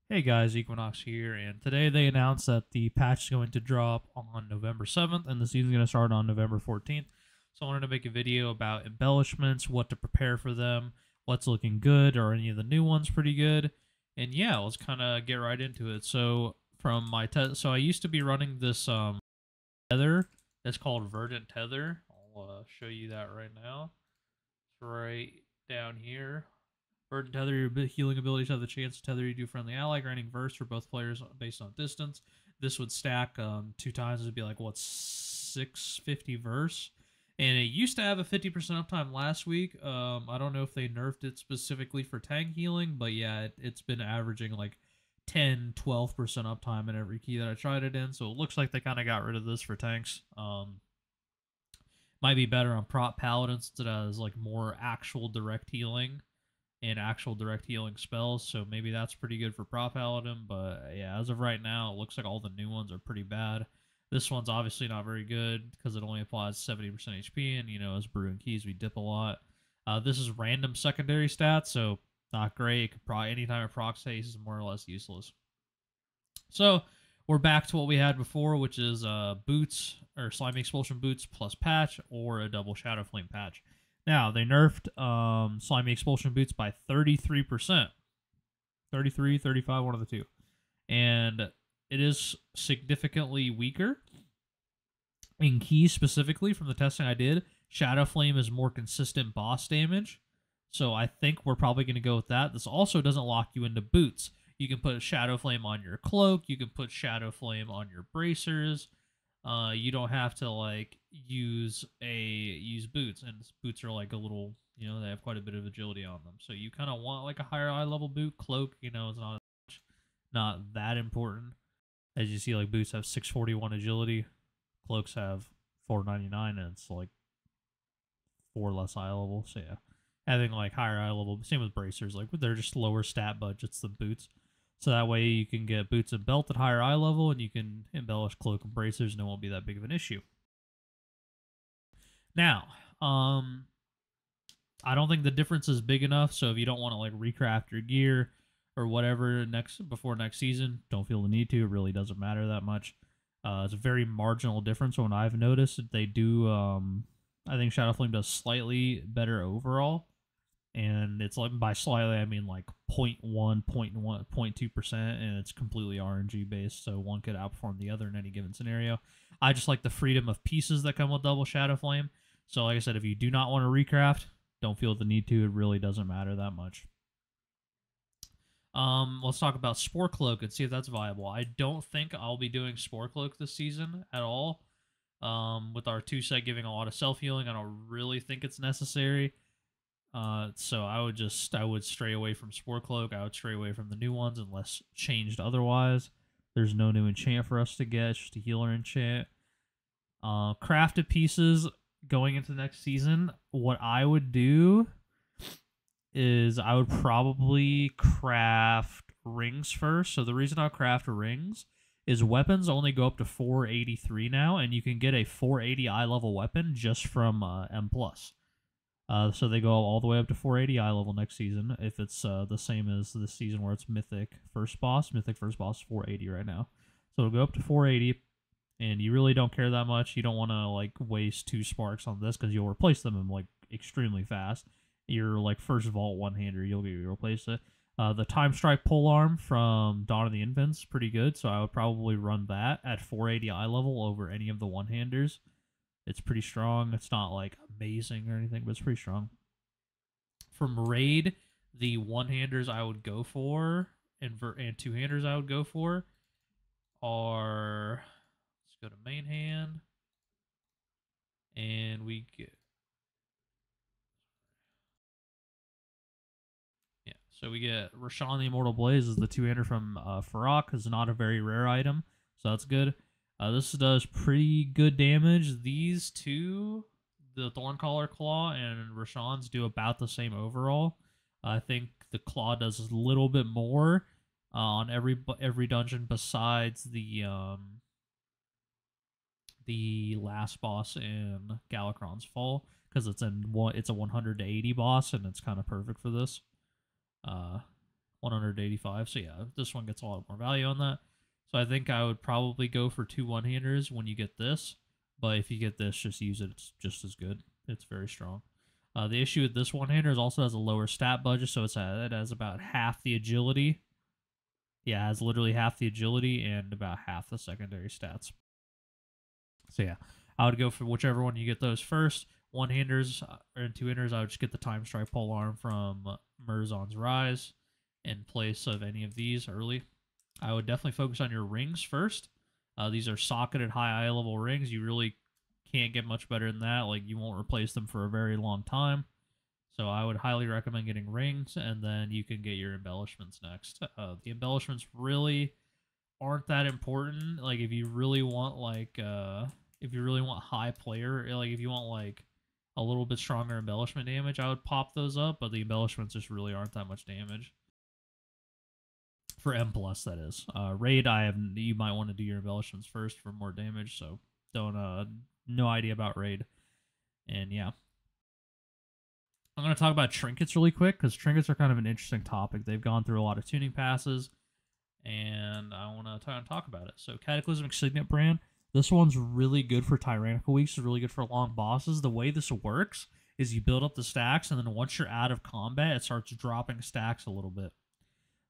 Hey guys, Equinox here, and today they announced that the patch is going to drop on November 7th, and the season's going to start on November 14th. So I wanted to make a video about embellishments, what to prepare for them, what's looking good, or any of the new ones pretty good. And yeah, let's kind of get right into it. So from my so I used to be running this tether. It's called Verdant Tether. I'll show you that right now. It's right down here. Bird and tether, your healing abilities have the chance to tether you to a friendly ally, granting verse for both players based on distance. This would stack two times. It'd be like, what, 650 verse? And it used to have a 50% uptime last week. I don't know if they nerfed it specifically for tank healing, but yeah, it's been averaging like 10-12% uptime in every key that I tried it in. So it looks like they kind of got rid of this for tanks. Might be better on prop paladins that has like more actual direct healing and actual direct healing spells, so maybe that's pretty good for prop paladin. But yeah, as of right now, it looks like all the new ones are pretty bad. This one's obviously not very good because it only applies 70% HP, and as Brew and Keys, we dip a lot. This is random secondary stats, so not great. It could probably anytime it procs haste is more or less useless. So we're back to what we had before, which is boots or slimy expulsion boots plus patch or a double shadow flame patch. Now they nerfed slimy expulsion boots by 33%. 33, 35, one of the two. And it is significantly weaker. In keys specifically, from the testing I did, Shadow Flame is more consistent boss damage. So I think we're probably going to go with that. This also doesn't lock you into boots. You can put Shadow Flame on your cloak. You can put Shadow Flame on your bracers. You don't have to like use boots, and boots are like a little, they have quite a bit of agility on them. So you kind of want like a higher eye level boot. Cloak, is not that important. As you see, like boots have 641 agility, cloaks have 499, and it's like 4 less eye level. So yeah, having like higher eye level. Same with bracers, like they're just lower stat budgets than boots. So that way you can get boots and belt at higher eye level, and you can embellish cloak and bracers, and it won't be that big of an issue. Now, I don't think the difference is big enough. So if you don't want to like recraft your gear or whatever before next season, don't feel the need to. It really doesn't matter that much. It's a very marginal difference. When I've noticed that they do, I think Shadow Flame does slightly better overall, and it's like by slightly I mean like 0.1, 0.1, 0.2%, and it's completely RNG based, so one could outperform the other in any given scenario. I just like the freedom of pieces that come with double Shadow Flame. So like I said, if you do not want to recraft, don't feel the need to. It really doesn't matter that much. Let's talk about Spore Cloak and see if that's viable. I don't think I'll be doing Spore Cloak this season at all. With our 2-set giving a lot of self-healing, I don't really think it's necessary. So I would stray away from Spore Cloak. I would stray away from the new ones unless changed otherwise. There's no new enchant for us to get. It's just a healer enchant. Crafted pieces going into the next season. What I would do is I would probably craft rings first. So the reason I'll craft rings is weapons only go up to 483 now, and you can get a 480 eye level weapon just from M+. So they go all the way up to 480 eye level next season. If it's the same as this season where it's Mythic First Boss. Mythic First Boss is 480 right now. So it'll go up to 480, and you really don't care that much. You don't want to like waste 2 sparks on this because you'll replace them in like extremely fast. Your like first vault one-hander, you'll replace it. The Time Strike polearm from Dawn of the Infants, pretty good. So I would probably run that at 480 eye level over any of the one-handers. It's pretty strong. It's not like amazing or anything, but it's pretty strong. From raid, the one-handers I would go for and two-handers I would go for are, let's go to main hand, and we get, yeah, so we get Rashawn the Immortal Blaze is the two-hander from Farrak. It's not a very rare item, so that's good. This does pretty good damage. These two, the Thorncaller Claw and Rashawn's, do about the same overall. I think the Claw does a little bit more on every dungeon besides the last boss in Galakron's Fall, because it's a 100 to 80 boss, and it's kind of perfect for this. 185. So yeah, this one gets a lot more value on that. So I think I would probably go for 2 one-handers when you get this. But if you get this, just use it. It's just as good. It's very strong. The issue with this one-hander is also has a lower stat budget, so it has about half the agility. Yeah, it has literally half the agility and about half the secondary stats. So yeah, I would go for whichever one you get those first. One-handers and two-handers, I would just get the Time Strike polearm from Murzon's Rise in place of any of these early. I would definitely focus on your rings first. These are socketed high eye level rings. You really can't get much better than that. Like, you won't replace them for a very long time. So I would highly recommend getting rings, and then you can get your embellishments next. The embellishments really aren't that important. Like, if you really want high player, like if you want like a little bit stronger embellishment damage, I would pop those up. But the embellishments just really aren't that much damage. For M plus, that is. Raid, you might want to do your embellishments first for more damage. So no idea about raid. And yeah, I'm going to talk about trinkets really quick because trinkets are kind of an interesting topic. They've gone through a lot of tuning passes, and I want to talk about it. So Cataclysmic Signet brand. This one's really good for Tyrannical Weeks. It's really good for long bosses. The way this works is you build up the stacks, and then once you're out of combat, it starts dropping stacks a little bit.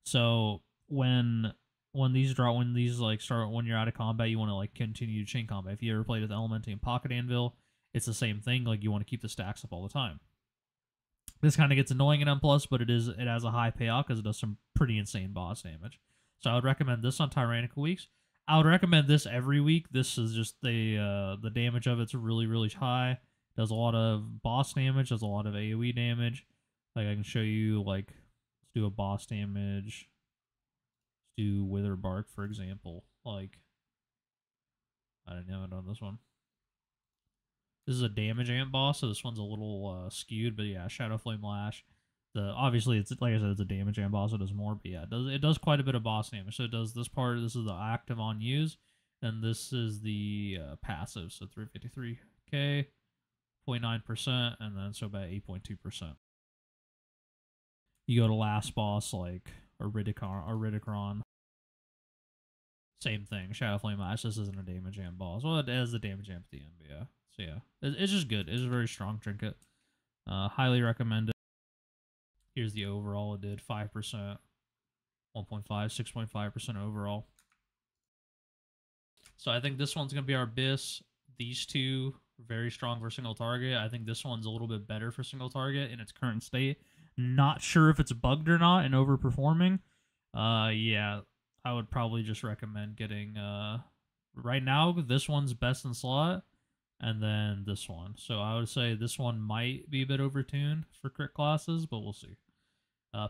So when you're out of combat, you want to like continue to chain combat. If you ever played with Elementy and Pocket Anvil, it's the same thing. Like, you want to keep the stacks up all the time. This kind of gets annoying in M+, but it has a high payout because it does some pretty insane boss damage. So I would recommend this on Tyrannical Weeks. I would recommend this every week. This is just the damage of it's really, really high. Does a lot of boss damage, does a lot of AoE damage. Like, I can show you, like, let's do a boss damage. Let's do Wither Bark, for example. Like, I didn't have it on this one. This is a damage amp boss, so this one's a little skewed, but yeah, Shadow Flame Lash. Obviously, it's like I said, it's a damage amp boss, so it does more, but yeah, it does quite a bit of boss damage. So it does this part. This is the active on use, and this is the passive. So 353k, 0.9%, and then so about 8.2%. You go to last boss like Iridicron. Same thing. Shadow Flame Lash. This isn't a damage amp boss. Well, it has the damage amp at the end, but yeah. So yeah, it's just good. It's a very strong trinket. Highly recommend it. Here's the overall. It did 5%, 1.5, 6.5% overall. So I think this one's going to be our BIS. These two, very strong for single target. I think this one's a little bit better for single target in its current state. Not sure if it's bugged or not and overperforming. Yeah, I would probably just recommend getting, right now, this one's best in slot. And then this one. So I would say this one might be a bit overtuned for crit classes, but we'll see.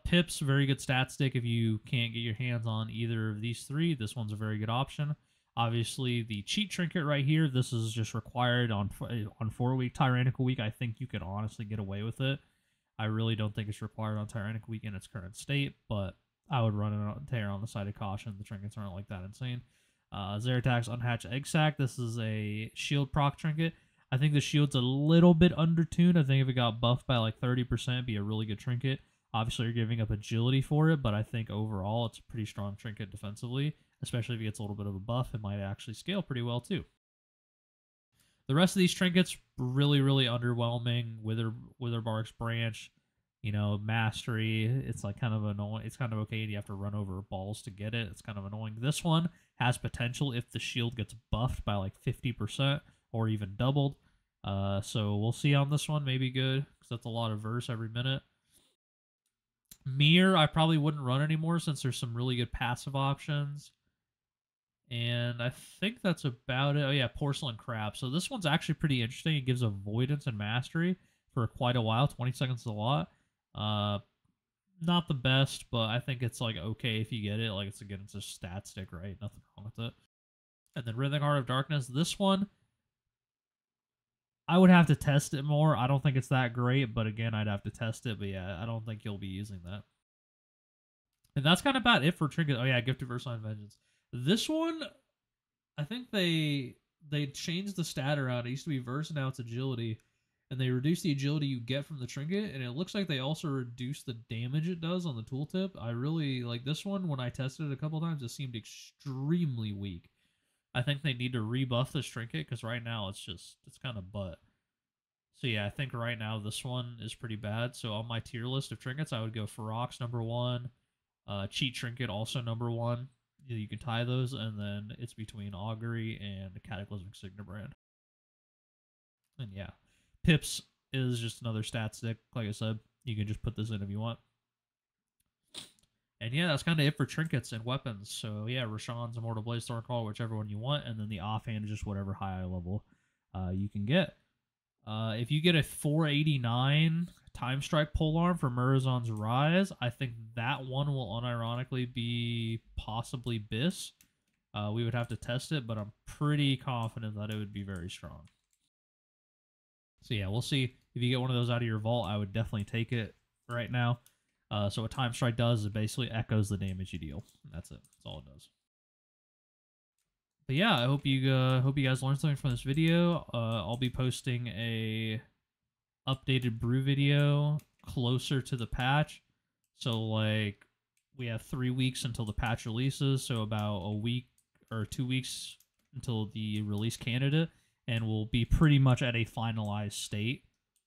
Pips, very good stat stick if you can't get your hands on either of these three. This one's a very good option. Obviously, the cheat trinket right here, this is just required on 4-week Tyrannical Week. I think you could honestly get away with it. I really don't think it's required on Tyrannical Week in its current state, but I would run it on the side of caution. The trinkets aren't like that insane. Zeratak's Unhatched Egg Sac. This is a shield proc trinket. I think the shield's a little bit undertuned. I think if it got buffed by like 30%, it'd be a really good trinket. Obviously, you're giving up agility for it, but I think overall it's a pretty strong trinket defensively, especially if it gets a little bit of a buff. It might actually scale pretty well too. The rest of these trinkets, really, really underwhelming. Witherbark's Branch, Mastery. It's like kind of annoying. It's kind of okay. You have to run over balls to get it. It's kind of annoying. This one has potential if the shield gets buffed by like 50% or even doubled. So we'll see on this one. Maybe good because that's a lot of verse every minute. Mirror, I probably wouldn't run anymore since there's some really good passive options. And I think that's about it. Oh yeah, Porcelain Crab. So this one's actually pretty interesting. It gives Avoidance and Mastery for quite a while. 20 seconds is a lot. Not the best, but I think it's like okay if you get it. Like, it's a stat stick, right? Nothing wrong with it. And then Rhythmic Heart of Darkness. This one, I would have to test it more. I don't think it's that great, but again, I'd have to test it. But yeah, I don't think you'll be using that. And that's kind of about it for Trinket. Oh yeah, Gifted Versailles Vengeance. This one, I think they changed the stat around. It used to be Verse, now it's Agility. and they reduce the agility you get from the trinket, and it looks like they also reduce the damage it does on the tooltip. I really like this one. When I tested it a couple times, it seemed extremely weak. I think they need to rebuff this trinket because right now it's kind of butt. So yeah, I think right now this one is pretty bad. So on my tier list of trinkets, I would go Ferox #1, Cheat Trinket also #1. You can tie those, and then it's between Augury and Cataclysmic Signabrand. And yeah, Pips is just another stat stick. Like I said, you can just put this in if you want. And yeah, that's kind of it for trinkets and weapons. So yeah, Rashawn's Immortal Blaze Thornclaw, whichever one you want, and then the offhand is just whatever high level you can get. If you get a 489 Time Strike polearm for Murazon's Rise, I think that one will unironically be possibly Biss. We would have to test it, but I'm pretty confident that it would be very strong. So yeah, we'll see. If you get one of those out of your vault, I would definitely take it right now. So what Time Strike does is it basically echoes the damage you deal. That's it. That's all it does. But yeah, I hope you guys learned something from this video. I'll be posting a updated brew video closer to the patch. So like we have 3 weeks until the patch releases, so about a week or 2 weeks until the release candidate, and we'll be pretty much at a finalized state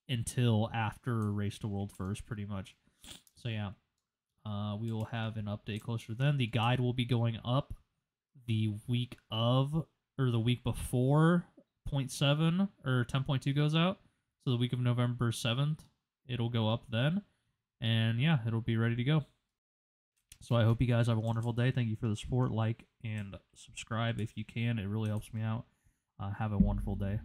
until after Race to World First, pretty much. So yeah, we will have an update closer then. The guide will be going up the week of, or the week before 0.7 or 10.2 goes out. So the week of November 7th, it'll go up then. And yeah, it'll be ready to go. So I hope you guys have a wonderful day. Thank you for the support. Like and subscribe if you can. It really helps me out. Have a wonderful day.